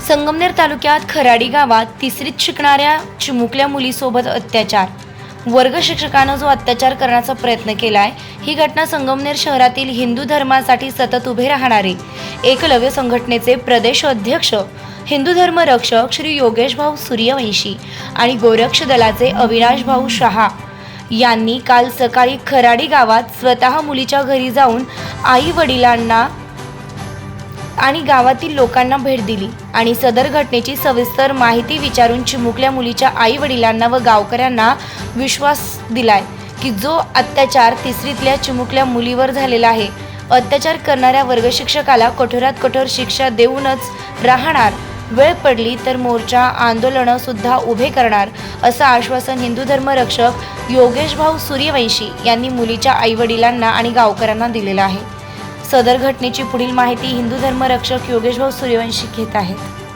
संगमनेर तालुक्यात खराडी गावात तिसरीत शिकणाऱ्या चिमुकल्या मुलीसोबत अत्याचार. वर्ग शिक्षकानं जो अत्याचार करण्याचा प्रयत्न केलाय, ही घटना संगमनेर शहरातील हिंदू धर्मासाठी सतत उभे राहणारे एकलव्य संघटनेचे प्रदेश अध्यक्ष, हिंदू धर्म रक्षक श्री योगेश भाऊ सूर्यवंशी आणि गोरक्ष दलाचे अविनाश भाऊ शहा यांनी काल सकाळी खराडी गावात स्वतः मुलीच्या घरी जाऊन आई वडिलांना आणि गावातील लोकांना भेट दिली आणि सदर घटनेची सविस्तर माहिती विचारून चिमुकल्या मुलीच्या आई वडिलांना व गावकऱ्यांना विश्वास दिलाय की जो अत्याचार तिसरीतल्या चिमुकल्या मुलीवर झालेला आहे, अत्याचार करणाऱ्या वर्ग शिक्षकाला कठोरात कठोर शिक्षा देऊनच राहणार, वेळ पडली तर मोर्चा आंदोलन सुद्धा उभे करणार असं आश्वासन हिंदू धर्म रक्षक योगेश भाऊ सूर्यवंशी यांनी मुलीच्या आई वडिलांना आणि गावकऱ्यांना दिलेलं आहे. सदर घटनेची पुढील माहिती हिंदू धर्म रक्षक योगेश भाऊ सूर्यवंशी घेत आहेत.